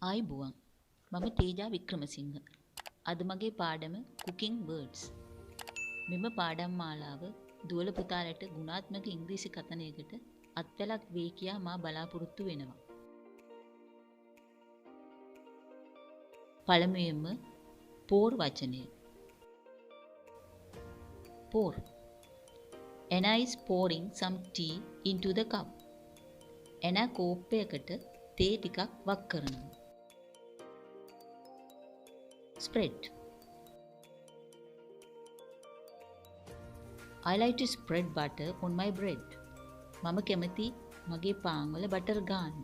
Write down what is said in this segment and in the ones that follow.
ආයුබෝවන් මම තේජා වික්‍රමසිංහ. අද මගේ පාඩම cooking words. මෙම පාඩම් මාලාව දුවල පුතාලට ගුණාත්මක ඉංග්‍රීසි කථනයකට අත්වැලක් වේ කියා මා බලාපොරොත්තු වෙනවා. පළමුවෙන්ම pour වචනය. pour. Anna is pouring some tea into the cup. Anna කෝප්පයකට තේ ටිකක් වක් කරනවා. Spread. I like to spread butter on my bread. මම කැමති මගේ පාන් වල බටර් ගාන්න.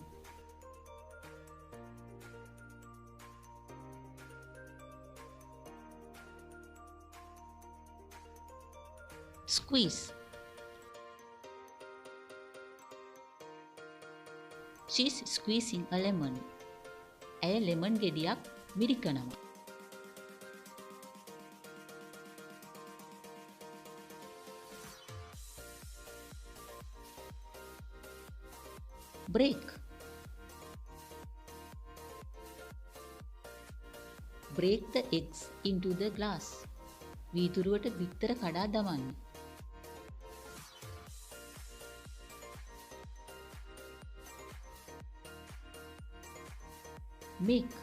Squeeze. She's squeezing a lemon. ඇය ලෙමන් ගෙඩියක් මිරිකනවා. Break. Break the eggs into the glass. වීදුරුවට බිත්තර කඩා දමන්න. Make.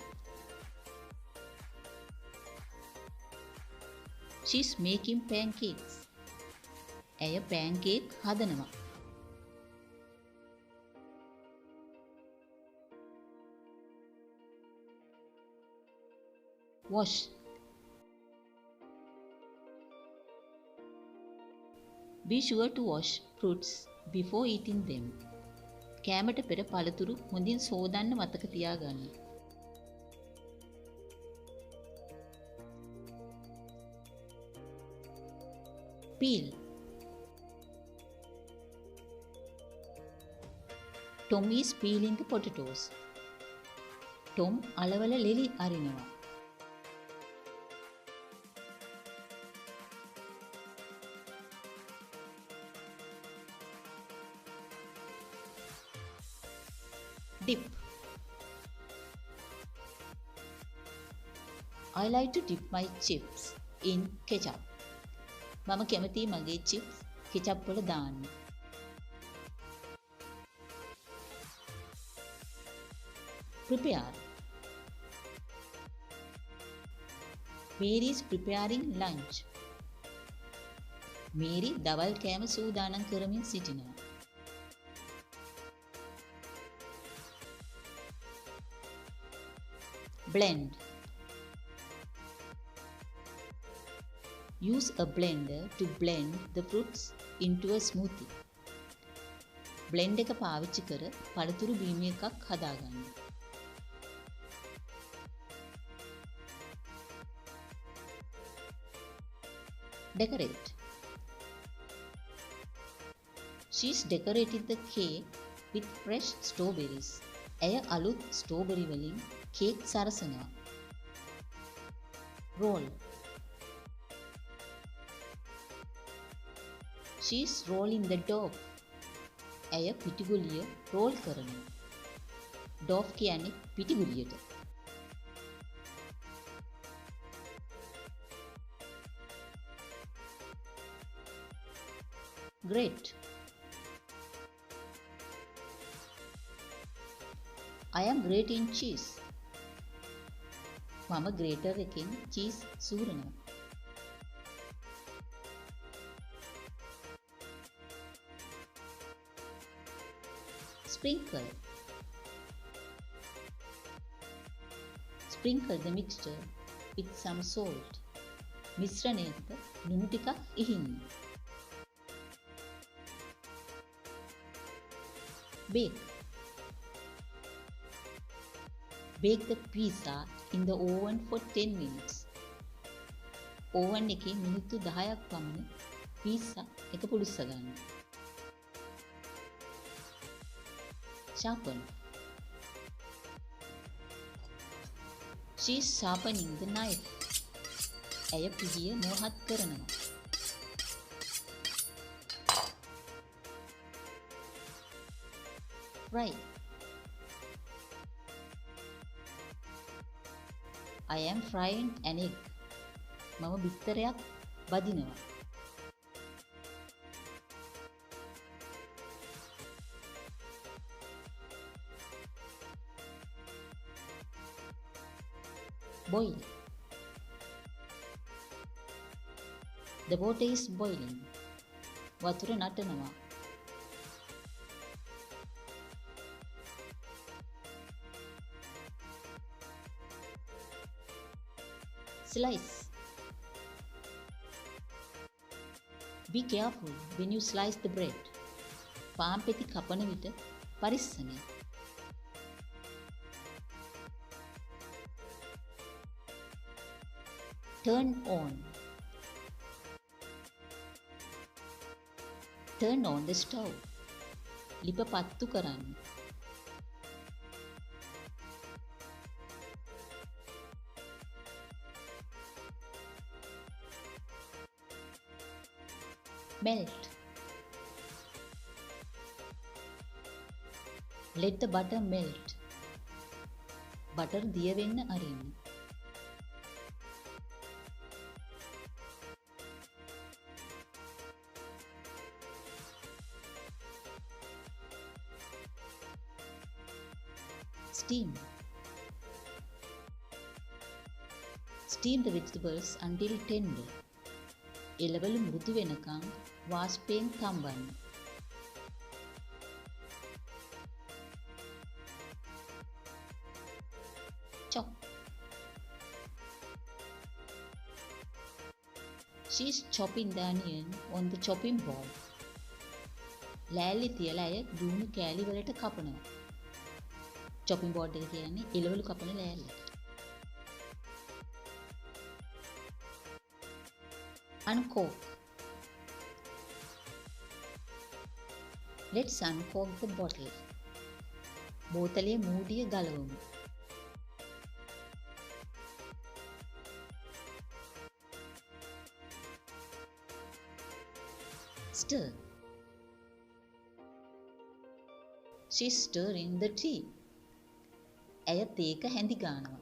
She's making pancakes. ඇය pancake හදනවා. Wash. Be sure to wash fruits before eating them. කෑමට පෙර පළතුරු හොඳින් සෝදන්න මතක තියාගන්න. Peel. Tom is peeling the potatoes. Tom Alawala ලෙලි අරිනවා. Dip. I like to dip my chips in ketchup. මම කැමතියි මගේ chips ketchup වල දාන්න. Prepare. Mary is preparing lunch. Mary දවල් කෑම සූදානම් කරමින් සිටිනවා. Blend. Use a blender to blend the fruits into a smoothie. blend එක පාවිච්චි කර පළතුරු බීම එකක් හදාගන්න. Decorate. She's decorated the cake with fresh strawberries. ඇය අලුත් ස්ට්‍රෝබෙරි වලින් cake සරසනවා. Roll. She's rolling the dough. ඇය පිටිගුලිය රෝල් කරනවා. dough කියන්නේ පිටිගුලියට. Grate. I am grating cheese. මම grater එකෙන් cheese සූරනවා. Sprinkle. Sprinkle the mixture with some salt. මිශ්‍රණයට ලුණු ටිකක් ඉහින්න. Bake. Bake the pizza in the oven for 10 minutes. oven එකේ මිනිත්තු 10ක් පමණ පීසා එක පුරුස්ස ගන්න. Sharpen. She is sharpening the knife. ඇය පිහිය මෝහත් කරනවා. Fry. I am frying an egg. මම බිත්තරයක් බදිනවා. Boil. The water is boiling. වතුර නටනවා. Slice. Be careful when you slice the bread. පාන් පෙති කපන විට පරිස්සමෙන්. Turn on. Turn on the stove. ලිප පත්තු කරන්න. Melt. Let the butter melt. Butter දිය වෙන්න අරින්න. Steam. Steam the vegetables until tender. එළවලු මෘදු වෙනකම් වාෂ්පයෙන් තම්බන්න. Chop. She is chopping the onion on the chopping board. ලෑල්ලි තියලා අය දුණු කෑලි වලට කපනවා. chopping board එක කියන්නේ එළවලු කපන ලෑල්ල. Uncork. Let's uncork the bottle. බෝතලයේ මූඩිය ගලවමු. Stir. She's stirring the tea. ඇය තේක හැඳි ගන්නවා.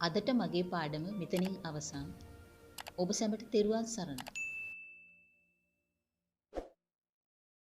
අදට මගේ පාඩම මෙතනින් අවසන්. ඔබ සැමට තෙරුවන් සරණයි.